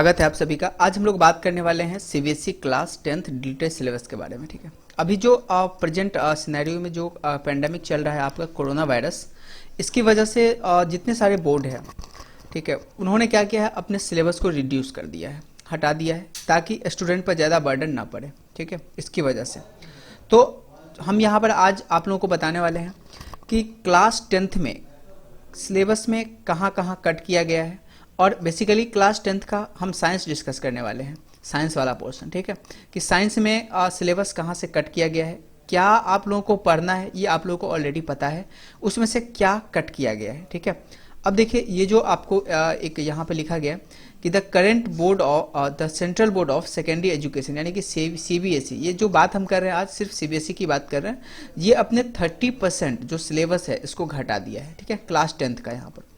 स्वागत है आप सभी का। आज हम लोग बात करने वाले हैं CBSE class 10th detail syllabus के बारे में। ठीक है, अभी जो प्रेजेंट सिनेरियो में जो पेंडेमिक चल रहा है आपका कोरोना वायरस, इसकी वजह से जितने सारे बोर्ड हैं, ठीक है, उन्होंने क्या किया है, अपने सिलेबस को रिड्यूस कर दिया है, हटा दिया है, ताकि स्टूडेंट पर ज़्यादा बर्डन ना पड़े। ठीक है, इसकी वजह से तो हम यहाँ पर आज आप लोगों को बताने वाले हैं कि क्लास 10th में सिलेबस में कहाँ कहाँ कट किया गया है, और बेसिकली क्लास 10th का हम साइंस डिस्कस करने वाले हैं, साइंस वाला पोर्शन। ठीक है, कि साइंस में सिलेबस कहाँ से कट किया गया है, क्या आप लोगों को पढ़ना है, ये आप लोगों को ऑलरेडी पता है, उसमें से क्या कट किया गया है। ठीक है, अब देखिए ये जो आपको एक यहाँ पे लिखा गया है कि the current board of the central board of secondary education, यानी कि सीबीएसई, ये जो बात हम कर रहे हैं आज सिर्फ सीबीएसई की बात कर रहे हैं, ये अपने 30% जो सिलेबस है इसको घटा दिया है। ठीक है, क्लास 10th का। यहाँ पर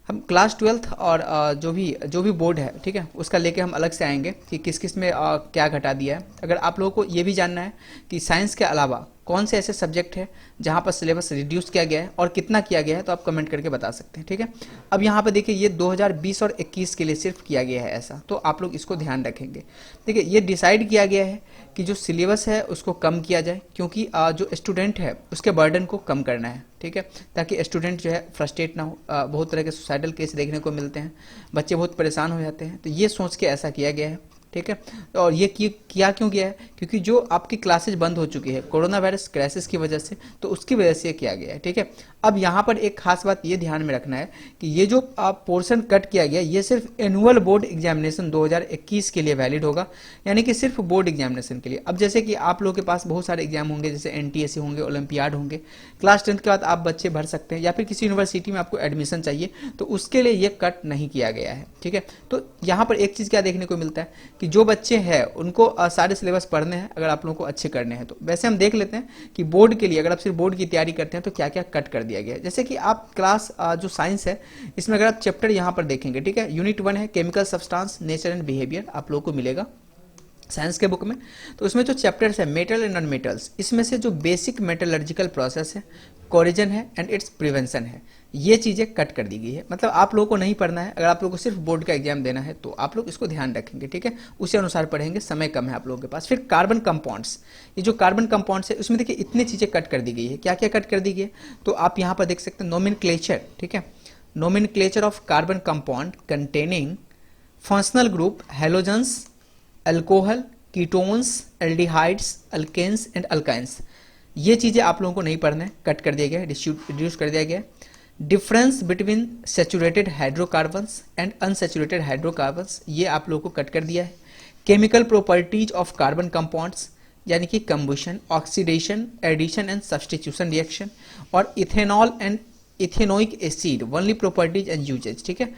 हम क्लास 12th और जो भी बोर्ड है, ठीक है, उसका लेके हम अलग से आएंगे कि किस किस में क्या घटा दिया है। अगर आप लोगों को ये भी जानना है कि साइंस के अलावा कौन से ऐसे सब्जेक्ट है जहाँ पर सिलेबस रिड्यूस किया गया है और कितना किया गया है, तो आप कमेंट करके बता सकते हैं। ठीक है, अब यहाँ पर देखिए ये 2020 और 21 के लिए सिर्फ किया गया है ऐसा, तो आप लोग इसको ध्यान रखेंगे। देखिए ये डिसाइड किया गया है कि जो सिलेबस है उसको कम किया जाए, क्योंकि जो स्टूडेंट है उसके बर्डन को कम करना है। ठीक है, ताकि स्टूडेंट जो है फ्रस्ट्रेट ना हो। बहुत तरह के सुसाइडल केस देखने को मिलते हैं, बच्चे बहुत परेशान हो जाते हैं, तो ये सोच के ऐसा किया गया है। ठीक है, और ये किया क्यों गया है, क्योंकि जो आपकी क्लासेज बंद हो चुकी है कोरोना वायरस क्राइसिस की वजह से, तो उसकी वजह से किया गया है। ठीक है, अब यहाँ पर एक खास बात ये ध्यान में रखना है कि ये जो पोर्शन कट किया गया, ये सिर्फ एनुअल बोर्ड एग्जामिनेशन 2021 के लिए वैलिड होगा, यानी कि सिर्फ बोर्ड एग्जामिनेशन के लिए। अब जैसे कि आप लोगों के पास बहुत सारे एग्जाम होंगे, जैसे एनटीएससी होंगे, ओलंपियाड होंगे, क्लास 10th के बाद आप बच्चे भर सकते हैं, या फिर किसी यूनिवर्सिटी में आपको एडमिशन चाहिए, तो उसके लिए ये कट नहीं किया गया है। ठीक है, तो यहाँ पर एक चीज़ क्या देखने को मिलता है कि जो बच्चे हैं उनको सारे सिलेबस पढ़ने हैं, अगर आप लोगों को अच्छे करने हैं तो। वैसे हम देख लेते हैं कि बोर्ड के लिए, अगर आप सिर्फ बोर्ड की तैयारी करते हैं तो क्या क्या कट कर दिया गया है। जैसे कि आप क्लास जो साइंस है, इसमें अगर आप चैप्टर यहाँ पर देखेंगे, ठीक है, यूनिट 1 है chemical substance nature and behaviour, आप लोगों को मिलेगा साइंस के बुक में। तो उसमें जो चैप्टर्स है मेटल एंड नॉन मेटल्स, इसमें से जो बेसिक मेटलर्जिकल प्रोसेस है, कोरिजन है एंड इट्स प्रिवेंशन है, ये चीज़ें कट कर दी गई है। मतलब आप लोगों को नहीं पढ़ना है, अगर आप लोगों को सिर्फ बोर्ड का एग्जाम देना है तो आप लोग इसको ध्यान रखेंगे। ठीक है, उसी अनुसार पढ़ेंगे, समय कम है आप लोगों के पास। फिर कार्बन कंपाउंड्स, ये जो कार्बन कंपाउंड्स है उसमें देखिए इतनी चीज़ें कट कर दी गई है। क्या क्या कट कर दी गई है, तो आप यहाँ पर देख सकते हैं नोमेनक्लेचर। ठीक है, nomenclature of carbon compound containing functional group halogens, alcohol, ketones, aldehydes, alkenes and alkynes, ये चीज़ें आप लोगों को नहीं पढ़ना है, कट कर दिया गया है, रिड्यूस कर दिया गया है। Difference between saturated hydrocarbons and unsaturated hydrocarbons, ये आप लोगों को कट कर दिया है। Chemical properties of carbon compounds, यानी कि combustion, oxidation, addition and substitution reaction, और ethanol and ethanoic acid only properties and usages. ठीक है,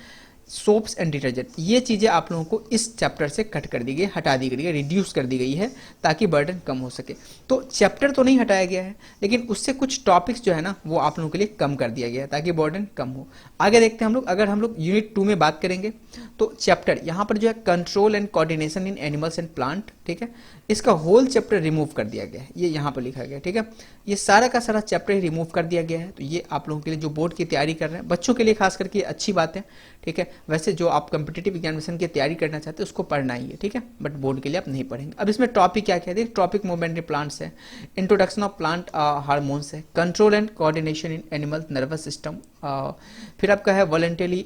सोप्स एंड डिटर्जेंट, ये चीज़ें आप लोगों को इस चैप्टर से कट कर दी गई, हटा दी गई है, रिड्यूस कर दी गई है, ताकि बर्डन कम हो सके। तो चैप्टर तो नहीं हटाया गया है, लेकिन उससे कुछ टॉपिक्स जो है ना वो आप लोगों के लिए कम कर दिया गया है, ताकि बर्डन कम हो। आगे देखते हैं हम लोग। अगर हम लोग यूनिट 2 में बात करेंगे तो चैप्टर यहाँ पर जो है control and coordination in animals and plant, ठीक है, इसका होल चैप्टर रिमूव कर दिया गया है, ये यहाँ पर लिखा गया है। ठीक है, ये सारा का सारा चैप्टर ही रिमूव कर दिया गया है। तो ये आप लोगों के लिए जो बोर्ड की तैयारी कर रहे हैं, बच्चों के लिए खास करके अच्छी बात है। ठीक है, वैसे जो आप कॉम्पिटिटिव एग्जामिनेशन की तैयारी करना चाहते हैं उसको पढ़ना ही है। ठीक है, बट बोर्ड के लिए आप नहीं पढ़ेंगे। अब इसमें टॉपिक क्या क्या है, टॉपिक मूवमेंट इन प्लांट्स है, इंट्रोडक्शन ऑफ प्लांट हार्मोन्स है, control and coordination in animal nervous system, फिर आपका है voluntary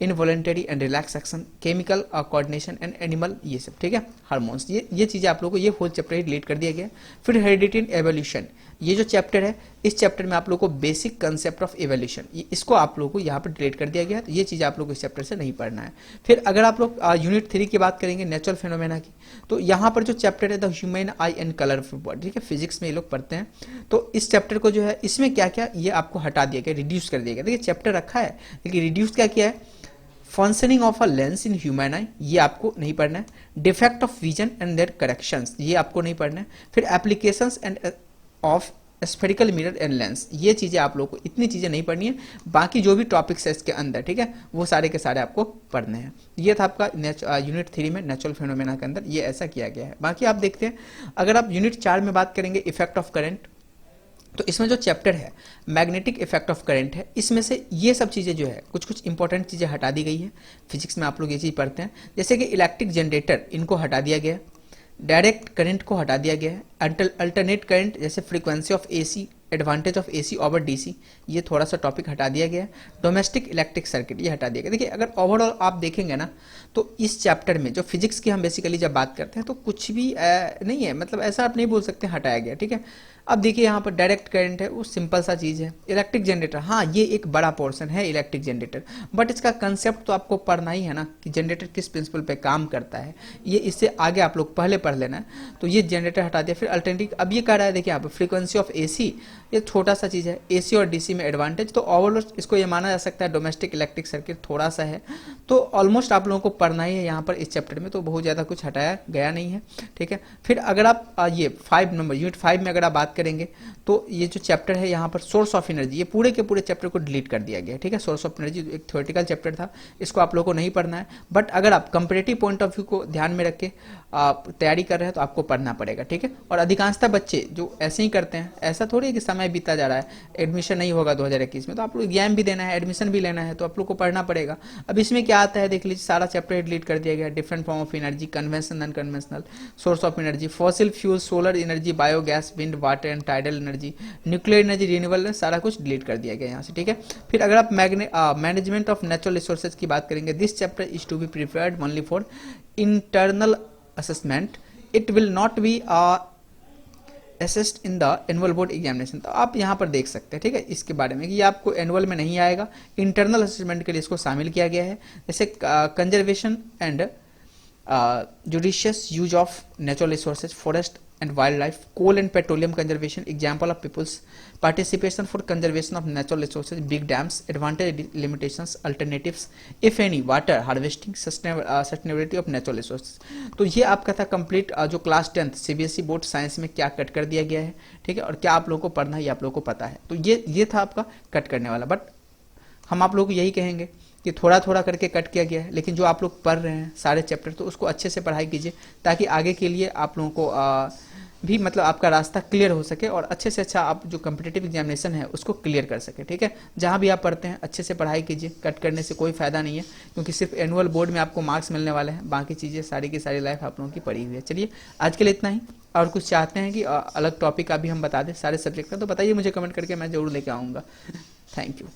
involuntary and relax action, chemical coordination and animal, ये सब। ठीक है, हार्मोन्स, ये चीज़ें आप लोगों को, ये होल चैप्टर ही डिलीट कर दिया गया। फिर हेरिडिटी एंड एवोल्यूशन, ये जो चैप्टर है, इस चैप्टर में आप लोगों को बेसिक कंसेप्ट ऑफ एवोल्यूशन, इसको आप लोगों को यहाँ पर डिलीट कर दिया गया है। तो ये चीज़ आप लोगों को इस चैप्टर से नहीं पढ़ना है। फिर अगर आप लोग यूनिट 3 की बात करेंगे नेचुरल फिनोमेना की, तो यहाँ पर जो चैप्टर है the human I and colour of body, ठीक है, फिजिक्स में ये लोग पढ़ते हैं, तो इस चैप्टर को जो है इसमें क्या क्या ये आपको हटा दिया गया, रिड्यूस कर दिया गया। देखिए चैप्टर रखा है, लेकिन रिड्यूस क्या किया है, functioning of a lens in human eye, ये आपको नहीं पढ़ना है। Defect of vision and their corrections, ये आपको नहीं पढ़ना है। फिर applications and of spherical mirror and lens, ये चीज़ें आप लोगों को, इतनी चीज़ें नहीं पढ़नी है। बाकी जो भी टॉपिक्स है इसके अंदर, ठीक है, वो सारे के सारे आपको पढ़ने हैं। ये था आपका यूनिट 3 में नेचुरल फिनोमेना के अंदर ये ऐसा किया गया है। बाकी आप देखते हैं, अगर आप यूनिट 4 में बात करेंगे इफेक्ट ऑफ करंट, तो इसमें जो चैप्टर है मैग्नेटिक इफेक्ट ऑफ करंट है, इसमें से ये सब चीज़ें जो है कुछ कुछ इंपॉर्टेंट चीज़ें हटा दी गई है। फिजिक्स में आप लोग ये चीज़ पढ़ते हैं, जैसे कि इलेक्ट्रिक जनरेटर, इनको हटा दिया गया है। डायरेक्ट करंट को हटा दिया गया है। अल्टरनेट करंट जैसे frequency of AC, advantage of AC over DC, ये थोड़ा सा टॉपिक हटा दिया गया है। डोमेस्टिक इलेक्ट्रिक सर्किट ये हटा दिया गया। देखिए अगर ओवरऑल आप देखेंगे ना तो इस चैप्टर में जो फिजिक्स की हम बेसिकली जब बात करते हैं तो कुछ भी नहीं है, मतलब ऐसा आप नहीं बोल सकते हटाया गया, ठीक है। अब देखिए यहाँ पर डायरेक्ट करंट है, वो सिंपल सा चीज़ है। इलेक्ट्रिक जनरेटर, हाँ ये एक बड़ा पोर्शन है इलेक्ट्रिक जनरेटर, बट इसका कंसेप्ट तो आपको पढ़ना ही है ना कि जनरेटर किस प्रिंसिपल पे काम करता है, ये इससे आगे आप लोग पहले पढ़ लेना है। तो ये जनरेटर हटा दिया। फिर अल्टरनेटिव, अब ये कह रहा है देखिए यहाँ पर फ्रीक्वेंसी ऑफ एसी, ये छोटा सा चीज़ है। एसी और डीसी में एडवांटेज, तो ओवरऑल इसको ये माना जा सकता है डोमेस्टिक इलेक्ट्रिक सर्किट थोड़ा सा है। तो ऑलमोस्ट आप लोगों को पढ़ना ही है यहाँ पर इस चैप्टर में, तो बहुत ज़्यादा कुछ हटाया गया नहीं है, ठीक है। फिर अगर आप ये 5 नंबर यूनिट 5 में अगर आप बात करेंगे तो ये जो चैप्टर है यहाँ पर सोर्स ऑफ एनर्जी, ये पूरे के पूरे चैप्टर को डिलीट कर दिया गया है, ठीक है। सोर्स ऑफ एनर्जी एक थ्योरेटिकल चैप्टर था, इसको आप लोगों को नहीं पढ़ना है, बट अगर आप कंपेरेटिव पॉइंट ऑफ व्यू को ध्यान में रख के आप तैयारी कर रहे हैं तो आपको पढ़ना पड़ेगा, ठीक है। और अधिकांशतः बच्चे जो ऐसे ही करते हैं, ऐसा थोड़ी है कि समय बीता जा रहा है, एडमिशन नहीं होगा 2021 में, तो आप लोग एग्जाम भी देना है, एडमिशन भी लेना है, तो आप लोग को पढ़ना पड़ेगा। अब इसमें क्या आता है देख लीजिए, सारा चैप्टर डिलीट कर दिया गया। Different form of energy, conventional, unconventional, source of energy, fossil fuel, solar energy, biogas, wind, water and tidal energy, nuclear energy, renewable, सारा कुछ डिलीट कर दिया गया यहाँ से, ठीक है। फिर अगर आप मैनेजमेंट ऑफ नेचुरल रिसोर्सेज की बात करेंगे, this chapter is to be prepared only for internal assessment, it will not be assessed in the annual board examination. तो आप यहाँ पर देख सकते हैं, ठीक है, इसके बारे में कि ये आपको एनुअल में नहीं आएगा, इंटरनल असेसमेंट के लिए इसको शामिल किया गया है। जैसे conservation and judicious use of natural resources, forest and wildlife, coal and petroleum conservation, example of people's participation for conservation of natural resources, big dams, advantage, limitations, alternatives if any, water harvesting, sustainability of natural resources। तो ये आपका था complete जो class 10th CBSE board science में क्या cut कर दिया गया है, ठीक है, और क्या आप लोगों को पढ़ना है ये आप लोगों को पता है। तो ये था आपका कट करने वाला, बट हम आप लोगों को यही कहेंगे कि थोड़ा थोड़ा करके कट किया गया है, लेकिन जो आप लोग पढ़ रहे हैं सारे चैप्टर, तो उसको अच्छे से पढ़ाई कीजिए ताकि आगे के लिए आप लोगों को भी मतलब आपका रास्ता क्लियर हो सके और अच्छे से अच्छा आप जो कम्पिटिटिव एग्जामिनेशन है उसको क्लियर कर सके, ठीक है। जहाँ भी आप पढ़ते हैं अच्छे से पढ़ाई कीजिए, कट करने से कोई फायदा नहीं है, क्योंकि सिर्फ एनुअल बोर्ड में आपको मार्क्स मिलने वाले हैं, बाकी चीज़ें सारी की सारी लाइफ आप लोगों की पड़ी हुई है। चलिए आज के लिए इतना ही, और कुछ चाहते हैं कि अलग टॉपिक अभी हम बता दें सारे सब्जेक्ट का, तो बताइए मुझे कमेंट करके, मैं जरूर लेके आऊँगा। Thank you.